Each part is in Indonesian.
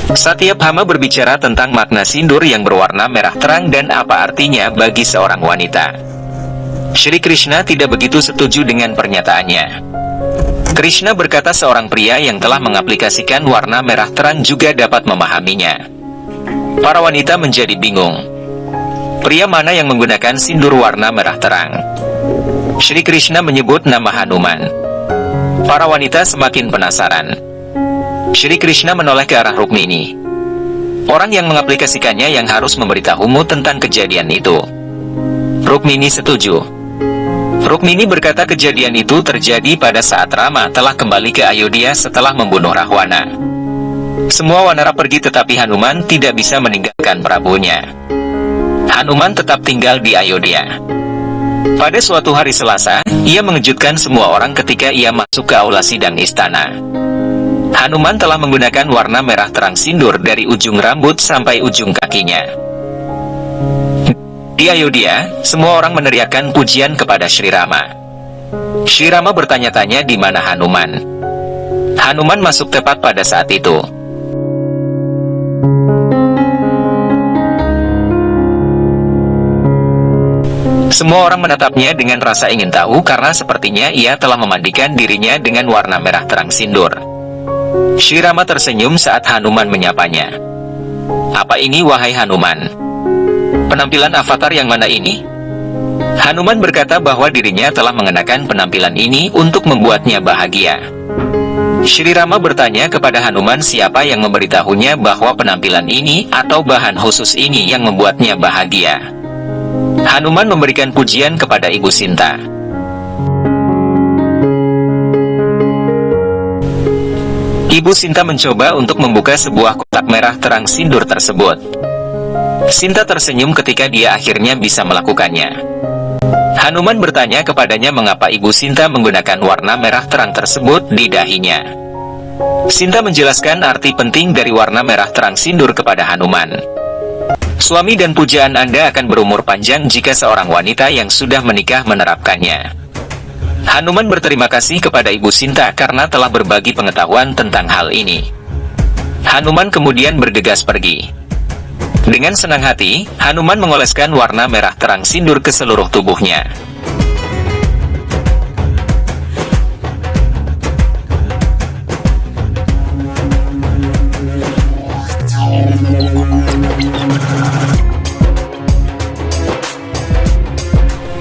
Setiap hama berbicara tentang makna sindur yang berwarna merah terang dan apa artinya bagi seorang wanita. Shri Krishna tidak begitu setuju dengan pernyataannya. Krishna berkata seorang pria yang telah mengaplikasikan warna merah terang juga dapat memahaminya. Para wanita menjadi bingung. Pria mana yang menggunakan sindur warna merah terang? Shri Krishna menyebut nama Hanuman. Para wanita semakin penasaran. Shri Krishna menoleh ke arah Rukmini. Orang yang mengaplikasikannya yang harus memberitahumu tentang kejadian itu. Rukmini setuju. Rukmini berkata kejadian itu terjadi pada saat Rama telah kembali ke Ayodhya setelah membunuh Rahwana. Semua wanara pergi tetapi Hanuman tidak bisa meninggalkan Prabunya. Hanuman tetap tinggal di Ayodhya. Pada suatu hari Selasa, ia mengejutkan semua orang ketika ia masuk ke aula sidang istana. Hanuman telah menggunakan warna merah terang sindur dari ujung rambut sampai ujung kakinya. Di Ayodhya, semua orang meneriakkan pujian kepada Sri Rama. Sri Rama bertanya-tanya di mana Hanuman. Hanuman masuk tepat pada saat itu. Semua orang menatapnya dengan rasa ingin tahu karena sepertinya ia telah memandikan dirinya dengan warna merah terang sindur. Sri Rama tersenyum saat Hanuman menyapanya. Apa ini wahai Hanuman? Penampilan avatar yang mana ini? Hanuman berkata bahwa dirinya telah mengenakan penampilan ini untuk membuatnya bahagia. Sri Rama bertanya kepada Hanuman siapa yang memberitahunya bahwa penampilan ini atau bahan khusus ini yang membuatnya bahagia. Hanuman memberikan pujian kepada Ibu Sinta. Ibu Sinta mencoba untuk membuka sebuah kotak merah terang sindur tersebut. Sinta tersenyum ketika dia akhirnya bisa melakukannya. Hanuman bertanya kepadanya mengapa Ibu Sinta menggunakan warna merah terang tersebut di dahinya. Sinta menjelaskan arti penting dari warna merah terang sindur kepada Hanuman. Suami dan pujaan Anda akan berumur panjang jika seorang wanita yang sudah menikah menerapkannya. Hanuman berterima kasih kepada Ibu Sinta karena telah berbagi pengetahuan tentang hal ini. Hanuman kemudian bergegas pergi. Dengan senang hati, Hanuman mengoleskan warna merah terang sindur ke seluruh tubuhnya.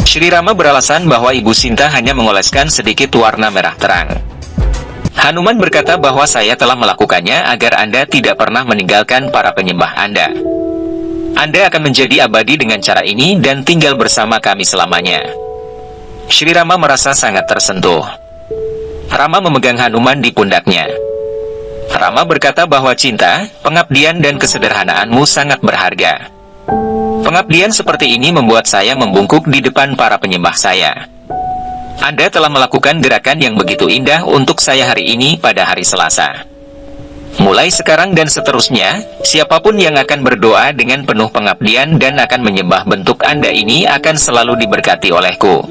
Sri Rama beralasan bahwa Ibu Sinta hanya mengoleskan sedikit warna merah terang. Hanuman berkata bahwa saya telah melakukannya agar Anda tidak pernah meninggalkan para penyembah Anda. Anda akan menjadi abadi dengan cara ini dan tinggal bersama kami selamanya. Sri Rama merasa sangat tersentuh. Rama memegang Hanuman di pundaknya. Rama berkata bahwa cinta, pengabdian dan kesederhanaanmu sangat berharga. Pengabdian seperti ini membuat saya membungkuk di depan para penyembah saya. Anda telah melakukan gerakan yang begitu indah untuk saya hari ini pada hari Selasa. Mulai sekarang dan seterusnya, siapapun yang akan berdoa dengan penuh pengabdian dan akan menyembah bentuk Anda ini akan selalu diberkati olehku.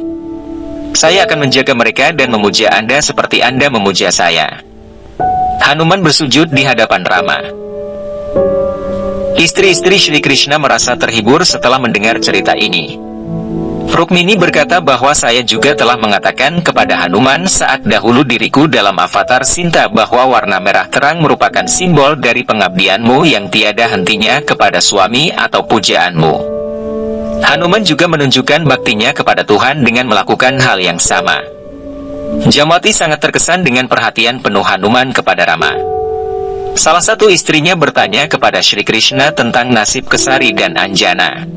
Saya akan menjaga mereka dan memuja Anda seperti Anda memuja saya. Hanuman bersujud di hadapan Rama. Istri-istri Shri Krishna merasa terhibur setelah mendengar cerita ini. Rukmini berkata bahwa saya juga telah mengatakan kepada Hanuman saat dahulu diriku dalam avatar Sinta bahwa warna merah terang merupakan simbol dari pengabdianmu yang tiada hentinya kepada suami atau pujaanmu. Hanuman juga menunjukkan baktinya kepada Tuhan dengan melakukan hal yang sama. Jamwati sangat terkesan dengan perhatian penuh Hanuman kepada Rama. Salah satu istrinya bertanya kepada Shri Krishna tentang nasib Kesari dan Anjana.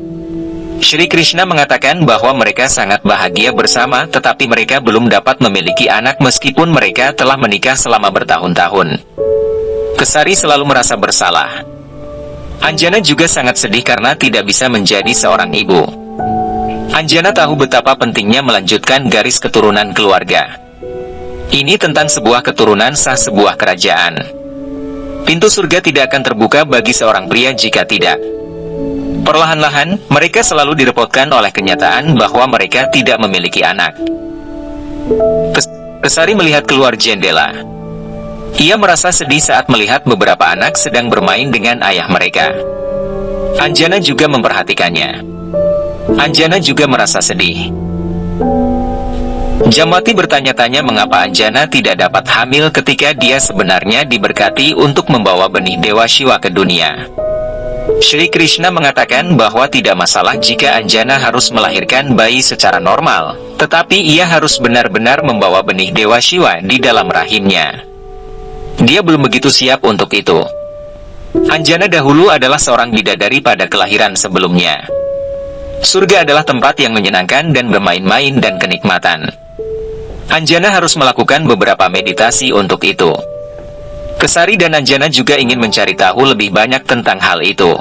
Shri Krishna mengatakan bahwa mereka sangat bahagia bersama tetapi mereka belum dapat memiliki anak meskipun mereka telah menikah selama bertahun-tahun. Kesari selalu merasa bersalah. Anjana juga sangat sedih karena tidak bisa menjadi seorang ibu. Anjana tahu betapa pentingnya melanjutkan garis keturunan keluarga. Ini tentang sebuah keturunan sah sebuah kerajaan. Pintu surga tidak akan terbuka bagi seorang pria jika tidak. Perlahan-lahan, mereka selalu direpotkan oleh kenyataan bahwa mereka tidak memiliki anak. Kesari melihat keluar jendela. Ia merasa sedih saat melihat beberapa anak sedang bermain dengan ayah mereka. Anjana juga memperhatikannya. Anjana juga merasa sedih. Jamwati bertanya-tanya mengapa Anjana tidak dapat hamil ketika dia sebenarnya diberkati untuk membawa benih Dewa Shiva ke dunia. Sri Krishna mengatakan bahwa tidak masalah jika Anjana harus melahirkan bayi secara normal, tetapi ia harus benar-benar membawa benih Dewa Shiva di dalam rahimnya. Dia belum begitu siap untuk itu. Anjana dahulu adalah seorang bidadari pada kelahiran sebelumnya. Surga adalah tempat yang menyenangkan dan bermain-main dan kenikmatan. Anjana harus melakukan beberapa meditasi untuk itu. Kesari dan Anjana juga ingin mencari tahu lebih banyak tentang hal itu.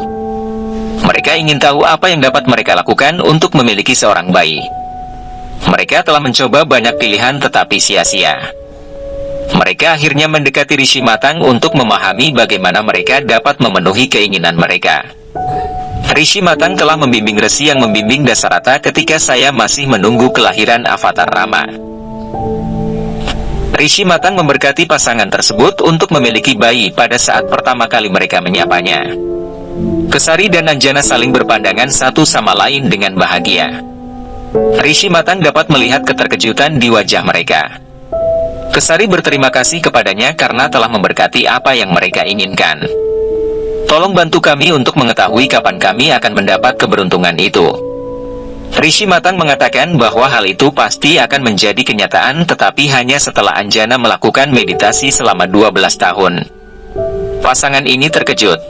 Mereka ingin tahu apa yang dapat mereka lakukan untuk memiliki seorang bayi. Mereka telah mencoba banyak pilihan tetapi sia-sia. Mereka akhirnya mendekati Rishi Matang untuk memahami bagaimana mereka dapat memenuhi keinginan mereka. Rishi Matang telah membimbing Resi yang membimbing Dasarata ketika saya masih menunggu kelahiran Avatar Rama. Rishi Matang memberkati pasangan tersebut untuk memiliki bayi pada saat pertama kali mereka menyapanya. Kesari dan Anjana saling berpandangan satu sama lain dengan bahagia. Rishi Matang dapat melihat keterkejutan di wajah mereka. Kesari berterima kasih kepadanya karena telah memberkati apa yang mereka inginkan. Tolong bantu kami untuk mengetahui kapan kami akan mendapat keberuntungan itu. Rishi Matang mengatakan bahwa hal itu pasti akan menjadi kenyataan tetapi hanya setelah Anjana melakukan meditasi selama 12 tahun. Pasangan ini terkejut.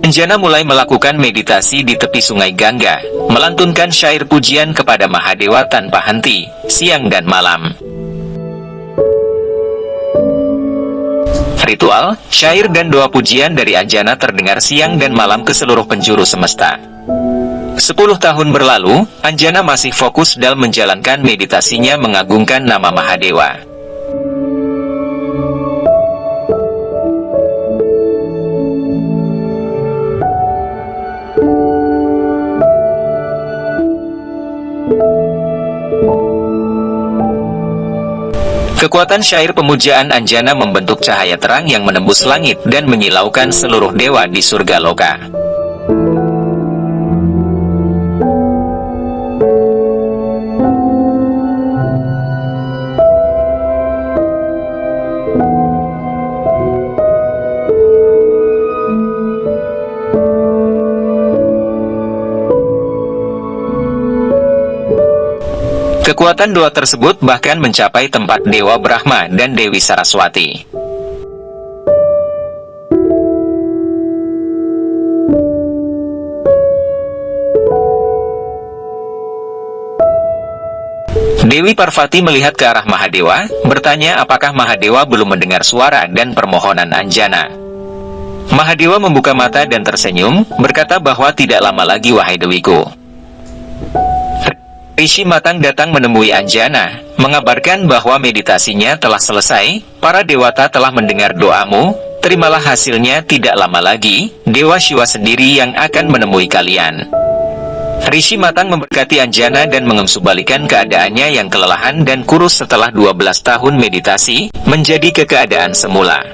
Anjana mulai melakukan meditasi di tepi sungai Gangga, melantunkan syair pujian kepada Mahadewa tanpa henti, siang dan malam. Ritual, syair dan doa pujian dari Anjana terdengar siang dan malam ke seluruh penjuru semesta. 10 tahun berlalu, Anjana masih fokus dalam menjalankan meditasinya mengagungkan nama Mahadewa. Kekuatan syair pemujaan Anjana membentuk cahaya terang yang menembus langit dan menyilaukan seluruh dewa di surga loka. Kekuatan doa tersebut bahkan mencapai tempat Dewa Brahma dan Dewi Saraswati. Dewi Parvati melihat ke arah Mahadewa, bertanya apakah Mahadewa belum mendengar suara dan permohonan Anjana. Mahadewa membuka mata dan tersenyum, berkata bahwa tidak lama lagi wahai dewiku. Rishi Matang datang menemui Anjana, mengabarkan bahwa meditasinya telah selesai, para dewata telah mendengar doamu, terimalah hasilnya tidak lama lagi, Dewa Shiva sendiri yang akan menemui kalian. Rishi Matang memberkati Anjana dan mengembalikan keadaannya yang kelelahan dan kurus setelah 12 tahun meditasi, menjadi ke keadaan semula.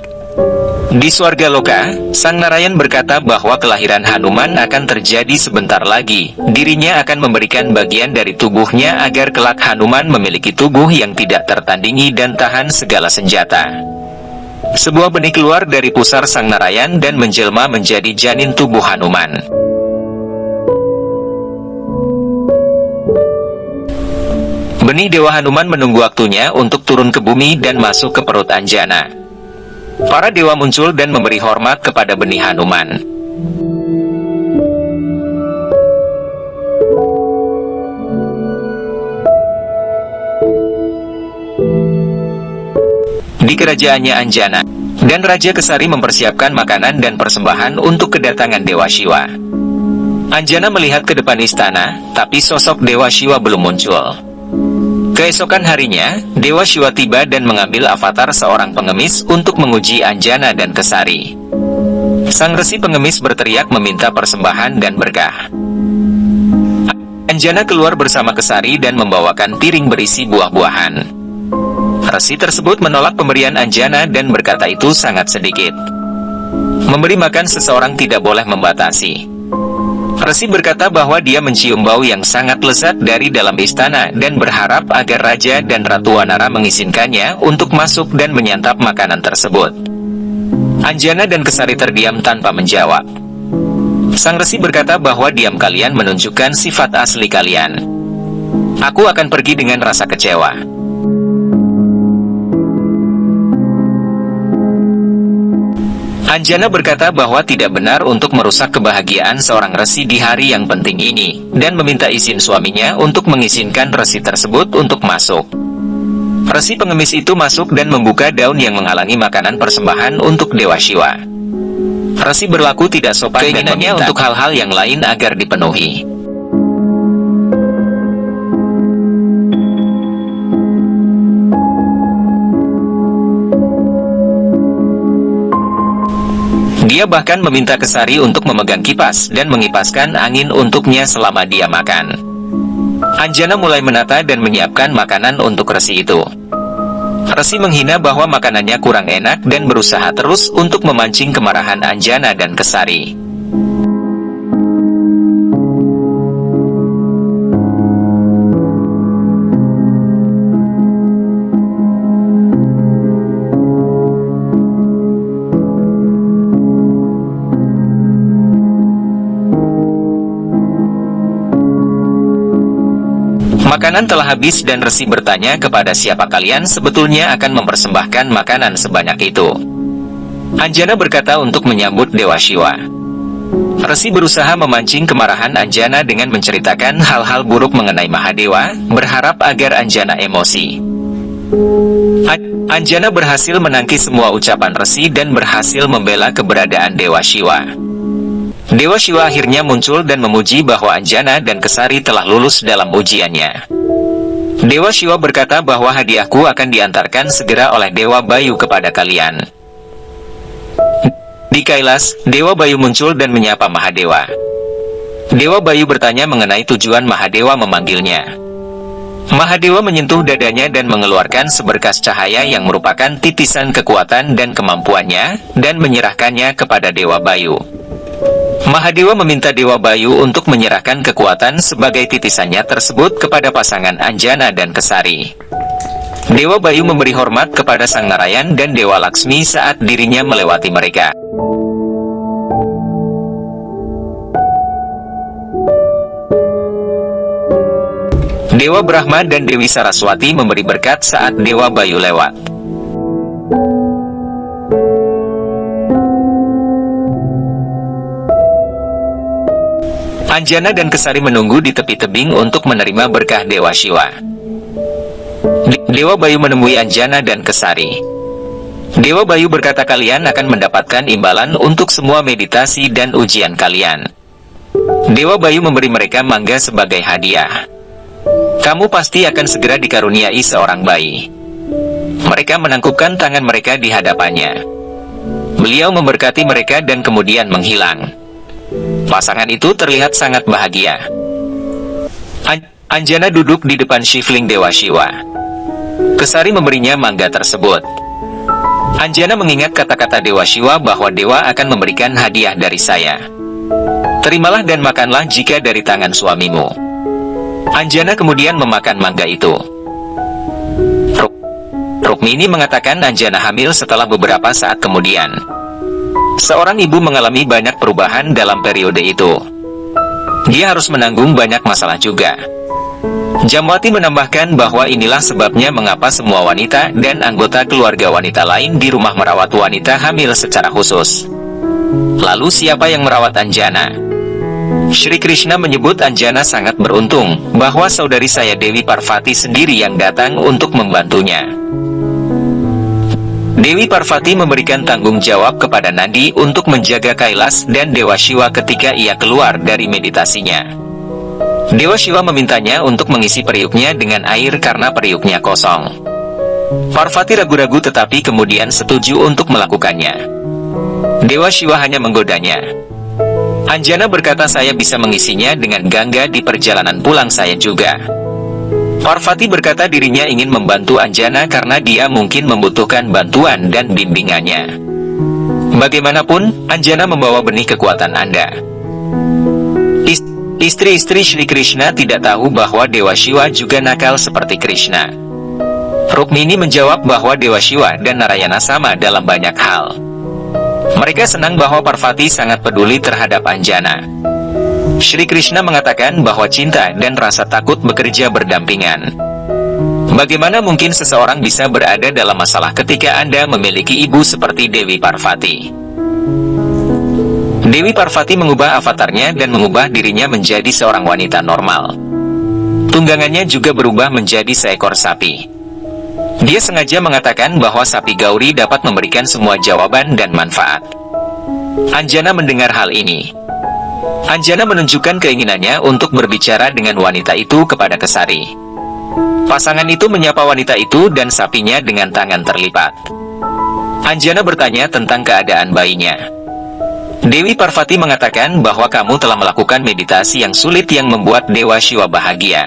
Di Swarga Loka, Sang Narayan berkata bahwa kelahiran Hanuman akan terjadi sebentar lagi. Dirinya akan memberikan bagian dari tubuhnya agar kelak Hanuman memiliki tubuh yang tidak tertandingi dan tahan segala senjata. Sebuah benih keluar dari pusar Sang Narayan dan menjelma menjadi janin tubuh Hanuman. Benih Dewa Hanuman menunggu waktunya untuk turun ke bumi dan masuk ke perut Anjana. Para dewa muncul dan memberi hormat kepada benih Hanuman. Di kerajaannya Anjana, dan Raja Kesari mempersiapkan makanan dan persembahan untuk kedatangan Dewa Shiva. Anjana melihat ke depan istana, tapi sosok Dewa Shiva belum muncul. Keesokan harinya, Dewa Shiva tiba dan mengambil avatar seorang pengemis untuk menguji Anjana dan Kesari. Sang Resi pengemis berteriak meminta persembahan dan berkah. Anjana keluar bersama Kesari dan membawakan piring berisi buah-buahan. Resi tersebut menolak pemberian Anjana dan berkata itu sangat sedikit. Memberi makan seseorang tidak boleh membatasi. Resi berkata bahwa dia mencium bau yang sangat lezat dari dalam istana dan berharap agar Raja dan Ratu Wanara mengizinkannya untuk masuk dan menyantap makanan tersebut. Anjana dan Kesari terdiam tanpa menjawab. Sang Resi berkata bahwa diam kalian menunjukkan sifat asli kalian. Aku akan pergi dengan rasa kecewa. Anjana berkata bahwa tidak benar untuk merusak kebahagiaan seorang resi di hari yang penting ini, dan meminta izin suaminya untuk mengizinkan resi tersebut untuk masuk. Resi pengemis itu masuk dan membuka daun yang menghalangi makanan persembahan untuk Dewa Shiva. Resi berlaku tidak sopan dan meminta untuk hal-hal yang lain agar dipenuhi. Dia bahkan meminta Kesari untuk memegang kipas dan mengipaskan angin untuknya selama dia makan. Anjana mulai menata dan menyiapkan makanan untuk resi itu. Resi menghina bahwa makanannya kurang enak dan berusaha terus untuk memancing kemarahan Anjana dan Kesari. Makanan telah habis dan resi bertanya kepada siapa kalian sebetulnya akan mempersembahkan makanan sebanyak itu. Anjana berkata untuk menyambut Dewa Shiva. Resi berusaha memancing kemarahan Anjana dengan menceritakan hal-hal buruk mengenai Mahadewa, berharap agar Anjana emosi. Anjana berhasil menangkis semua ucapan resi dan berhasil membela keberadaan Dewa Shiva. Dewa Shiva akhirnya muncul dan memuji bahwa Anjana dan Kesari telah lulus dalam ujiannya. Dewa Shiva berkata bahwa hadiahku akan diantarkan segera oleh Dewa Bayu kepada kalian. Di Kailas, Dewa Bayu muncul dan menyapa Mahadewa. Dewa Bayu bertanya mengenai tujuan Mahadewa memanggilnya. Mahadewa menyentuh dadanya dan mengeluarkan seberkas cahaya yang merupakan titisan kekuatan dan kemampuannya, dan menyerahkannya kepada Dewa Bayu. Mahadewa meminta Dewa Bayu untuk menyerahkan kekuatan sebagai titisannya tersebut kepada pasangan Anjana dan Kesari. Dewa Bayu memberi hormat kepada Sang Narayan dan Dewa Laksmi saat dirinya melewati mereka. Dewa Brahma dan Dewi Saraswati memberi berkat saat Dewa Bayu lewat. Anjana dan Kesari menunggu di tepi tebing untuk menerima berkah Dewa Shiva. Dewa Bayu menemui Anjana dan Kesari. Dewa Bayu berkata kalian akan mendapatkan imbalan untuk semua meditasi dan ujian kalian. Dewa Bayu memberi mereka mangga sebagai hadiah. Kamu pasti akan segera dikaruniai seorang bayi. Mereka menangkupkan tangan mereka di hadapannya. Beliau memberkati mereka dan kemudian menghilang. Pasangan itu terlihat sangat bahagia. Anjana duduk di depan Shivling Dewa Shiva. Kesari memberinya mangga tersebut. Anjana mengingat kata-kata Dewa Shiva bahwa Dewa akan memberikan hadiah dari saya. Terimalah dan makanlah jika dari tangan suamimu. Anjana kemudian memakan mangga itu. Rukmini mengatakan Anjana hamil setelah beberapa saat kemudian. Seorang ibu mengalami banyak perubahan dalam periode itu. Dia harus menanggung banyak masalah juga. Jamwati menambahkan bahwa inilah sebabnya mengapa semua wanita dan anggota keluarga wanita lain di rumah merawat wanita hamil secara khusus. Lalu siapa yang merawat Anjana? Shri Krishna menyebut Anjana sangat beruntung bahwa saudari saya Dewi Parvati sendiri yang datang untuk membantunya. Dewi Parvati memberikan tanggung jawab kepada Nandi untuk menjaga Kailas dan Dewa Shiva ketika ia keluar dari meditasinya. Dewa Shiva memintanya untuk mengisi periuknya dengan air karena periuknya kosong. Parvati ragu-ragu tetapi kemudian setuju untuk melakukannya. Dewa Shiva hanya menggodanya. Anjana berkata saya bisa mengisinya dengan gangga di perjalanan pulang saya juga. Parvati berkata dirinya ingin membantu Anjana karena dia mungkin membutuhkan bantuan dan bimbingannya. Bagaimanapun, Anjana membawa benih kekuatan Anda. Istri-istri Sri Krishna tidak tahu bahwa Dewa Shiva juga nakal seperti Krishna. Rukmini menjawab bahwa Dewa Shiva dan Narayana sama dalam banyak hal. Mereka senang bahwa Parvati sangat peduli terhadap Anjana. Sri Krishna mengatakan bahwa cinta dan rasa takut bekerja berdampingan. Bagaimana mungkin seseorang bisa berada dalam masalah ketika Anda memiliki ibu seperti Dewi Parvati? Dewi Parvati mengubah avatarnya dan mengubah dirinya menjadi seorang wanita normal. Tunggangannya juga berubah menjadi seekor sapi. Dia sengaja mengatakan bahwa sapi Gauri dapat memberikan semua jawaban dan manfaat. Anjana mendengar hal ini. Anjana menunjukkan keinginannya untuk berbicara dengan wanita itu kepada Kesari. Pasangan itu menyapa wanita itu dan sapinya dengan tangan terlipat. Anjana bertanya tentang keadaan bayinya. Dewi Parvati mengatakan bahwa kamu telah melakukan meditasi yang sulit yang membuat Dewa Shiva bahagia.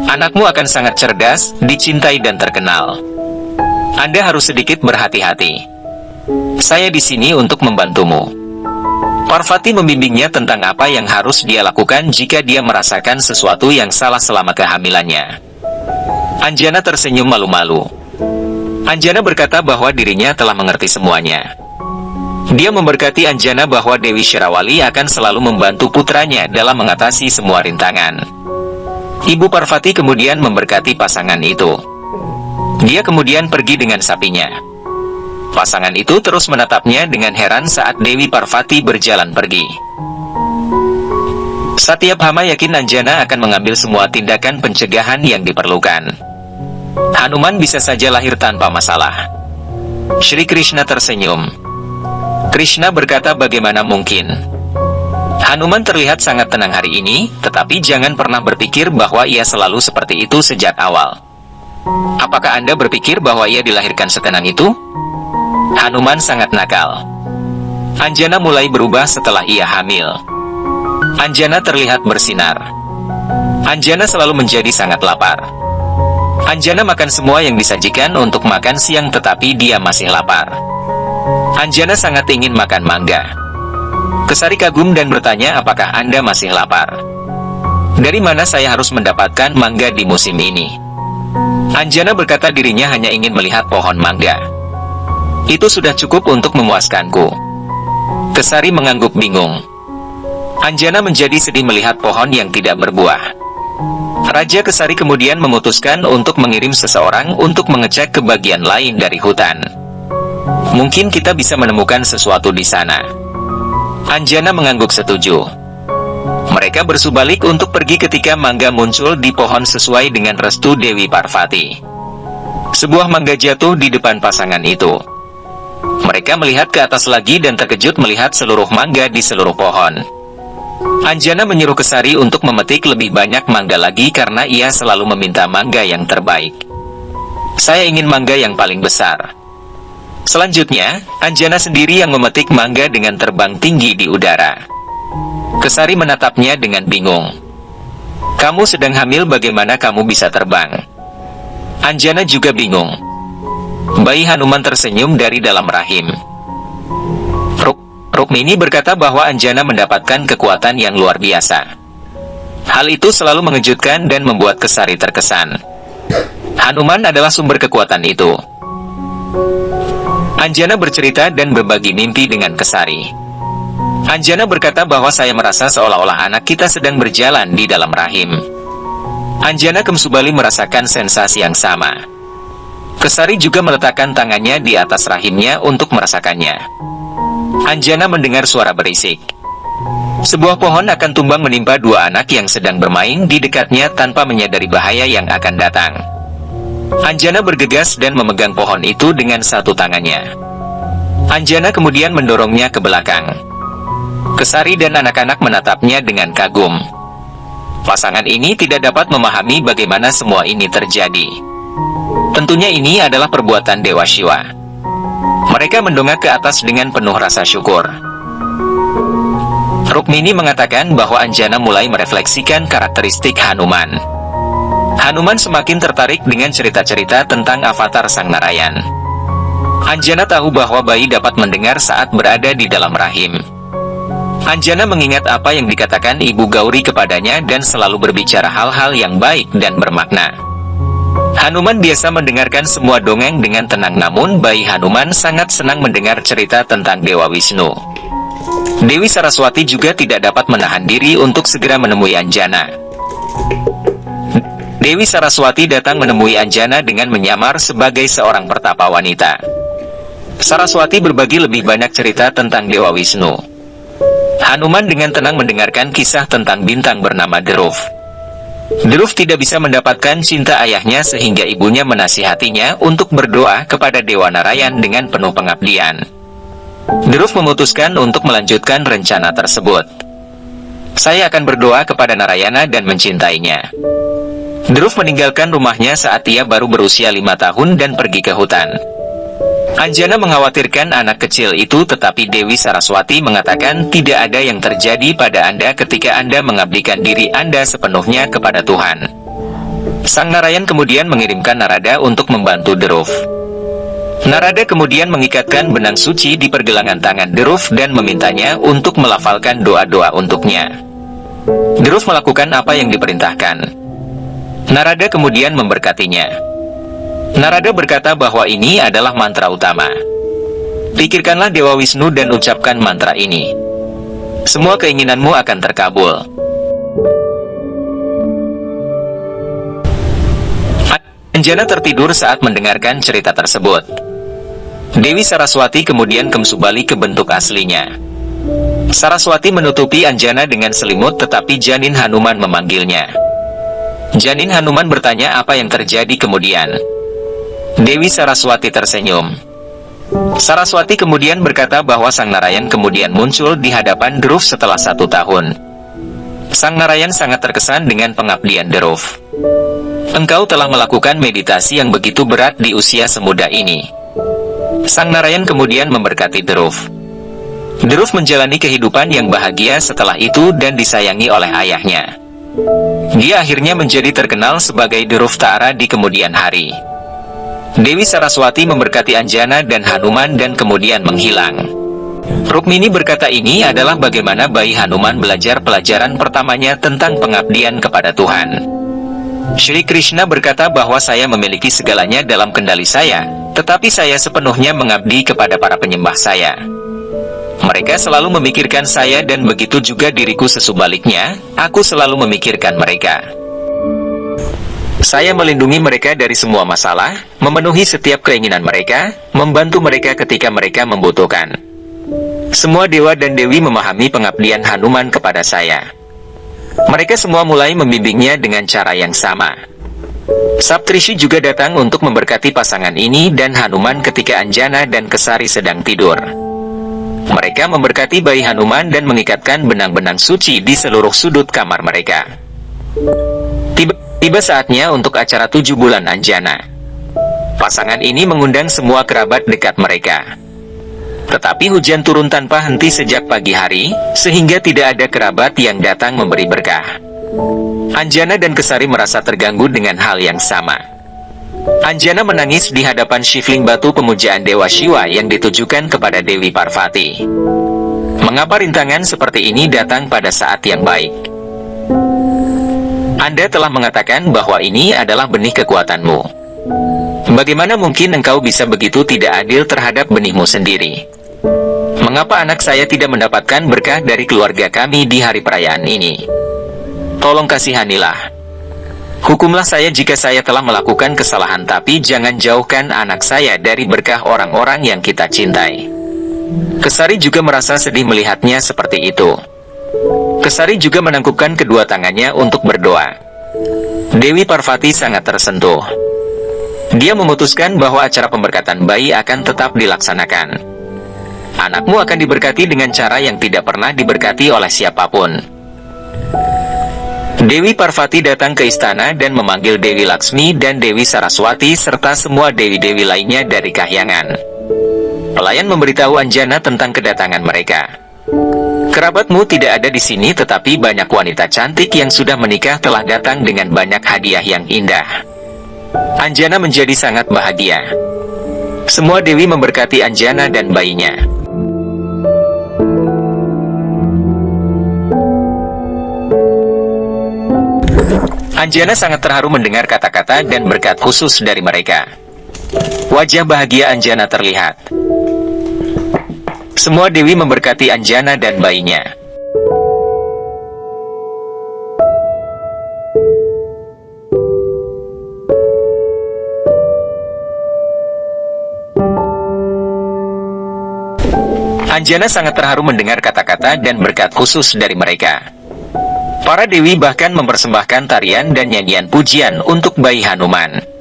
Anakmu akan sangat cerdas, dicintai dan terkenal. Anda harus sedikit berhati-hati. Saya di sini untuk membantumu. Parvati membimbingnya tentang apa yang harus dia lakukan jika dia merasakan sesuatu yang salah selama kehamilannya. Anjana tersenyum malu-malu. Anjana berkata bahwa dirinya telah mengerti semuanya. Dia memberkati Anjana bahwa Dewi Shirawali akan selalu membantu putranya dalam mengatasi semua rintangan. Ibu Parvati kemudian memberkati pasangan itu. Dia kemudian pergi dengan sapinya. Pasangan itu terus menatapnya dengan heran saat Dewi Parvati berjalan pergi. Satyabhama yakin Anjana akan mengambil semua tindakan pencegahan yang diperlukan. Hanuman bisa saja lahir tanpa masalah. Sri Krishna tersenyum. Krishna berkata bagaimana mungkin. Hanuman terlihat sangat tenang hari ini, tetapi jangan pernah berpikir bahwa ia selalu seperti itu sejak awal. Apakah Anda berpikir bahwa ia dilahirkan setenang itu? Hanuman sangat nakal. Anjana mulai berubah setelah ia hamil. Anjana terlihat bersinar. Anjana selalu menjadi sangat lapar. Anjana makan semua yang disajikan untuk makan siang tetapi dia masih lapar. Anjana sangat ingin makan mangga. Kesari kagum dan bertanya apakah Anda masih lapar. Dari mana saya harus mendapatkan mangga di musim ini? Anjana berkata dirinya hanya ingin melihat pohon mangga. Itu sudah cukup untuk memuaskanku. Kesari mengangguk bingung. Anjana menjadi sedih melihat pohon yang tidak berbuah. Raja Kesari kemudian memutuskan untuk mengirim seseorang untuk mengecek ke bagian lain dari hutan. Mungkin kita bisa menemukan sesuatu di sana. Anjana mengangguk setuju. Mereka bersubalik untuk pergi ketika mangga muncul di pohon sesuai dengan restu Dewi Parvati. Sebuah mangga jatuh di depan pasangan itu. Mereka melihat ke atas lagi dan terkejut melihat seluruh mangga di seluruh pohon. Anjana menyuruh Kesari untuk memetik lebih banyak mangga lagi karena ia selalu meminta mangga yang terbaik. Saya ingin mangga yang paling besar. Selanjutnya, Anjana sendiri yang memetik mangga dengan terbang tinggi di udara. Kesari menatapnya dengan bingung. Kamu sedang hamil, bagaimana kamu bisa terbang? Anjana juga bingung. Bayi Hanuman tersenyum dari dalam rahim. Rukmini berkata bahwa Anjana mendapatkan kekuatan yang luar biasa. Hal itu selalu mengejutkan dan membuat Kesari terkesan. Hanuman adalah sumber kekuatan itu. Anjana bercerita dan berbagi mimpi dengan Kesari. Anjana berkata bahwa saya merasa seolah-olah anak kita sedang berjalan di dalam rahim. Anjana kembali merasakan sensasi yang sama. Kesari juga meletakkan tangannya di atas rahimnya untuk merasakannya. Anjana mendengar suara berisik. Sebuah pohon akan tumbang menimpa dua anak yang sedang bermain di dekatnya tanpa menyadari bahaya yang akan datang. Anjana bergegas dan memegang pohon itu dengan satu tangannya. Anjana kemudian mendorongnya ke belakang. Kesari dan anak-anak menatapnya dengan kagum. Pasangan ini tidak dapat memahami bagaimana semua ini terjadi. Tentunya ini adalah perbuatan Dewa Shiva. Mereka mendongak ke atas dengan penuh rasa syukur. Rukmini mengatakan bahwa Anjana mulai merefleksikan karakteristik Hanuman. Hanuman semakin tertarik dengan cerita-cerita tentang avatar Sang Narayan. Anjana tahu bahwa bayi dapat mendengar saat berada di dalam rahim. Anjana mengingat apa yang dikatakan Ibu Gauri kepadanya dan selalu berbicara hal-hal yang baik dan bermakna. Hanuman biasa mendengarkan semua dongeng dengan tenang, namun bayi Hanuman sangat senang mendengar cerita tentang Dewa Wisnu. Dewi Saraswati juga tidak dapat menahan diri untuk segera menemui Anjana. Dewi Saraswati datang menemui Anjana dengan menyamar sebagai seorang pertapa wanita. Saraswati berbagi lebih banyak cerita tentang Dewa Wisnu. Hanuman dengan tenang mendengarkan kisah tentang bintang bernama Dhruv. Dhruv tidak bisa mendapatkan cinta ayahnya sehingga ibunya menasihatinya untuk berdoa kepada Dewa Narayan dengan penuh pengabdian. Dhruv memutuskan untuk melanjutkan rencana tersebut. Saya akan berdoa kepada Narayana dan mencintainya. Dhruv meninggalkan rumahnya saat ia baru berusia 5 tahun dan pergi ke hutan. Anjana mengkhawatirkan anak kecil itu, tetapi Dewi Saraswati mengatakan tidak ada yang terjadi pada Anda ketika Anda mengabdikan diri Anda sepenuhnya kepada Tuhan. Sang Narayan kemudian mengirimkan Narada untuk membantu Dhruv. Narada kemudian mengikatkan benang suci di pergelangan tangan Dhruv dan memintanya untuk melafalkan doa-doa untuknya. Dhruv melakukan apa yang diperintahkan. Narada kemudian memberkatinya. Narada berkata bahwa ini adalah mantra utama. Pikirkanlah Dewa Wisnu dan ucapkan mantra ini. Semua keinginanmu akan terkabul. Anjana tertidur saat mendengarkan cerita tersebut. Dewi Saraswati kemudian kembali ke bentuk aslinya. Saraswati menutupi Anjana dengan selimut, tetapi janin Hanuman memanggilnya. Janin Hanuman bertanya apa yang terjadi kemudian. Dewi Saraswati tersenyum. Saraswati kemudian berkata bahwa Sang Narayan kemudian muncul di hadapan Dhruv setelah 1 tahun. Sang Narayan sangat terkesan dengan pengabdian Dhruv. Engkau telah melakukan meditasi yang begitu berat di usia semuda ini. Sang Narayan kemudian memberkati Dhruv. Dhruv menjalani kehidupan yang bahagia setelah itu dan disayangi oleh ayahnya. Dia akhirnya menjadi terkenal sebagai Dhruv Taara di kemudian hari. Dewi Saraswati memberkati Anjana dan Hanuman dan kemudian menghilang. Rukmini berkata ini adalah bagaimana bayi Hanuman belajar pelajaran pertamanya tentang pengabdian kepada Tuhan. Shri Krishna berkata bahwa saya memiliki segalanya dalam kendali saya, tetapi saya sepenuhnya mengabdi kepada para penyembah saya. Mereka selalu memikirkan saya dan begitu juga diriku sesubaliknya, aku selalu memikirkan mereka. Saya melindungi mereka dari semua masalah, memenuhi setiap keinginan mereka, membantu mereka ketika mereka membutuhkan. Semua dewa dan dewi memahami pengabdian Hanuman kepada saya. Mereka semua mulai membimbingnya dengan cara yang sama. Saptrishi juga datang untuk memberkati pasangan ini dan Hanuman ketika Anjana dan Kesari sedang tidur. Mereka memberkati bayi Hanuman dan mengikatkan benang-benang suci di seluruh sudut kamar mereka. Tiba saatnya untuk acara 7 bulan Anjana. Pasangan ini mengundang semua kerabat dekat mereka. Tetapi hujan turun tanpa henti sejak pagi hari, sehingga tidak ada kerabat yang datang memberi berkah. Anjana dan Kesari merasa terganggu dengan hal yang sama. Anjana menangis di hadapan shivling batu pemujaan Dewa Shiva yang ditujukan kepada Dewi Parvati. Mengapa rintangan seperti ini datang pada saat yang baik? Anda telah mengatakan bahwa ini adalah benih kekuatanmu. Bagaimana mungkin engkau bisa begitu tidak adil terhadap benihmu sendiri? Mengapa anak saya tidak mendapatkan berkah dari keluarga kami di hari perayaan ini? Tolong kasihanilah. Hukumlah saya jika saya telah melakukan kesalahan, tapi jangan jauhkan anak saya dari berkah orang-orang yang kita cintai. Kesari juga merasa sedih melihatnya seperti itu. Kesari juga menangkupkan kedua tangannya untuk berdoa. Dewi Parvati sangat tersentuh. Dia memutuskan bahwa acara pemberkatan bayi akan tetap dilaksanakan. Anakmu akan diberkati dengan cara yang tidak pernah diberkati oleh siapapun. Dewi Parvati datang ke istana dan memanggil Dewi Laksmi dan Dewi Saraswati serta semua dewi-dewi lainnya dari kahyangan. Pelayan memberitahu Anjana tentang kedatangan mereka. Kerabatmu tidak ada di sini, tetapi banyak wanita cantik yang sudah menikah telah datang dengan banyak hadiah yang indah. Anjana menjadi sangat bahagia. Semua dewi memberkati Anjana dan bayinya. Anjana sangat terharu mendengar kata-kata dan berkat khusus dari mereka. Wajah bahagia Anjana terlihat. Semua dewi memberkati Anjana dan bayinya. Anjana sangat terharu mendengar kata-kata dan berkat khusus dari mereka. Para dewi bahkan mempersembahkan tarian dan nyanyian pujian untuk bayi Hanuman.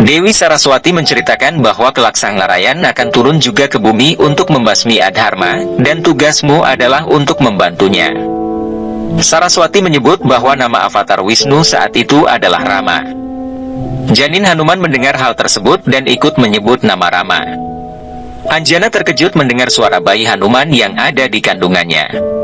Dewi Saraswati menceritakan bahwa kelak Sang Narayan akan turun juga ke bumi untuk membasmi Adharma, dan tugasmu adalah untuk membantunya. Saraswati menyebut bahwa nama avatar Wisnu saat itu adalah Rama. Janin Hanuman mendengar hal tersebut dan ikut menyebut nama Rama. Anjana terkejut mendengar suara bayi Hanuman yang ada di kandungannya.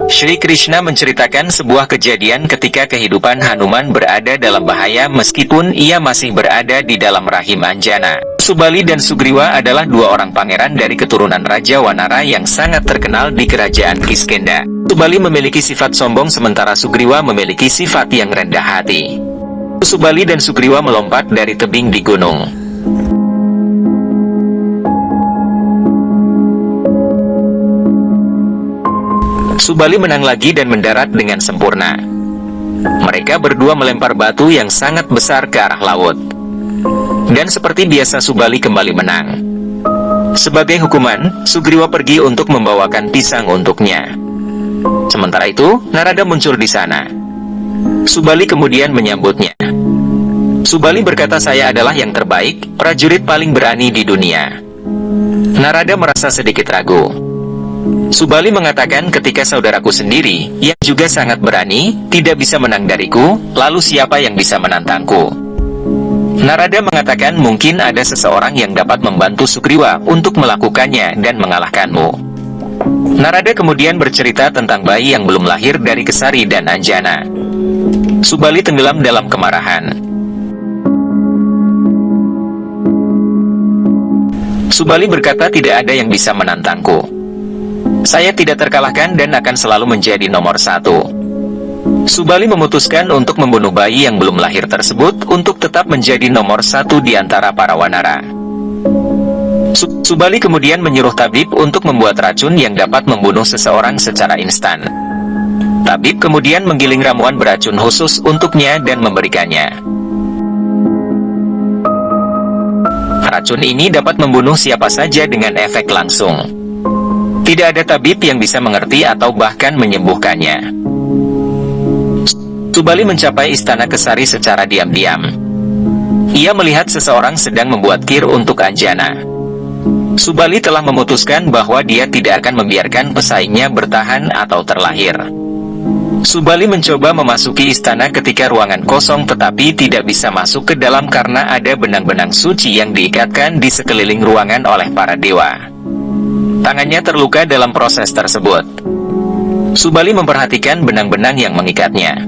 Sri Krishna menceritakan sebuah kejadian ketika kehidupan Hanuman berada dalam bahaya meskipun ia masih berada di dalam rahim Anjana. Subali dan Sugriwa adalah dua orang pangeran dari keturunan Raja Wanara yang sangat terkenal di kerajaan Kiskenda. Subali memiliki sifat sombong sementara Sugriwa memiliki sifat yang rendah hati. Subali dan Sugriwa melompat dari tebing di gunung. Subali menang lagi dan mendarat dengan sempurna. Mereka berdua melempar batu yang sangat besar ke arah laut. Dan seperti biasa Subali kembali menang. Sebagai hukuman, Sugriwa pergi untuk membawakan pisang untuknya. Sementara itu, Narada muncul di sana. Subali kemudian menyambutnya. Subali berkata, "Saya adalah yang terbaik, prajurit paling berani di dunia." Narada merasa sedikit ragu. Subali mengatakan, "Ketika saudaraku sendiri, yang juga sangat berani, tidak bisa menang dariku, lalu siapa yang bisa menantangku?" Narada mengatakan, "Mungkin ada seseorang yang dapat membantu Sugriwa untuk melakukannya dan mengalahkanmu." Narada kemudian bercerita tentang bayi yang belum lahir dari Kesari dan Anjana. Subali tenggelam dalam kemarahan. Subali berkata, "Tidak ada yang bisa menantangku. Saya tidak terkalahkan dan akan selalu menjadi nomor satu." Subali memutuskan untuk membunuh bayi yang belum lahir tersebut untuk tetap menjadi nomor satu di antara para wanara. Subali kemudian menyuruh tabib untuk membuat racun yang dapat membunuh seseorang secara instan. Tabib kemudian menggiling ramuan beracun khusus untuknya dan memberikannya. Racun ini dapat membunuh siapa saja dengan efek langsung. Tidak ada tabib yang bisa mengerti atau bahkan menyembuhkannya. Subali mencapai istana Kesari secara diam-diam. Ia melihat seseorang sedang membuat kir untuk Anjana. Subali telah memutuskan bahwa dia tidak akan membiarkan pesaingnya bertahan atau terlahir. Subali mencoba memasuki istana ketika ruangan kosong tetapi tidak bisa masuk ke dalam karena ada benang-benang suci yang diikatkan di sekeliling ruangan oleh para dewa. Tangannya terluka dalam proses tersebut. Subali memperhatikan benang-benang yang mengikatnya.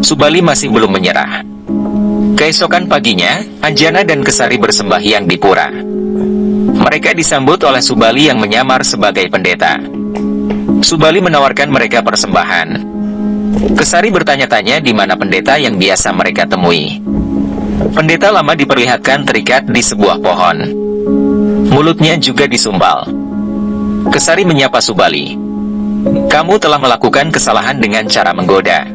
Subali masih belum menyerah. Keesokan paginya, Anjana dan Kesari bersembahyang di pura. Mereka disambut oleh Subali yang menyamar sebagai pendeta. Subali menawarkan mereka persembahan. Kesari bertanya-tanya di mana pendeta yang biasa mereka temui. Pendeta lama diperlihatkan terikat di sebuah pohon. Mulutnya juga disumbal. Kesari menyapa Subali. "Kamu telah melakukan kesalahan dengan cara menggoda."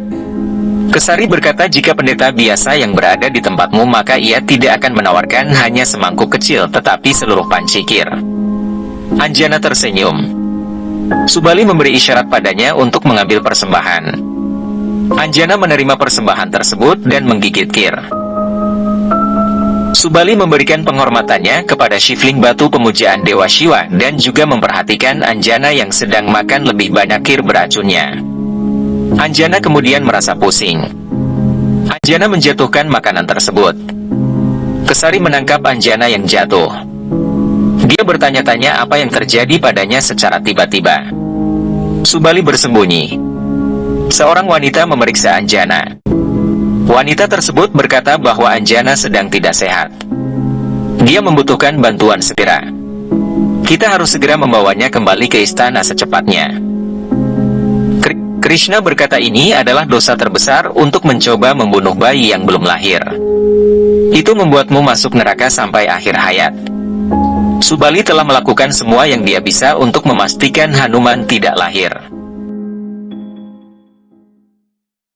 Kesari berkata, "Jika pendeta biasa yang berada di tempatmu, maka ia tidak akan menawarkan hanya semangkuk kecil, tetapi seluruh panci kir." Anjana tersenyum. Subali memberi isyarat padanya untuk mengambil persembahan. Anjana menerima persembahan tersebut dan menggigit kir. Subali memberikan penghormatannya kepada Shivling batu pemujaan Dewa Shiva dan juga memperhatikan Anjana yang sedang makan lebih banyak kir beracunnya. Anjana kemudian merasa pusing. Anjana menjatuhkan makanan tersebut. Kesari menangkap Anjana yang jatuh. Dia bertanya-tanya apa yang terjadi padanya secara tiba-tiba. Subali bersembunyi. Seorang wanita memeriksa Anjana. Wanita tersebut berkata bahwa Anjana sedang tidak sehat. Dia membutuhkan bantuan segera. Kita harus segera membawanya kembali ke istana secepatnya. Krishna berkata ini adalah dosa terbesar untuk mencoba membunuh bayi yang belum lahir. Itu membuatmu masuk neraka sampai akhir hayat. Subali telah melakukan semua yang dia bisa untuk memastikan Hanuman tidak lahir.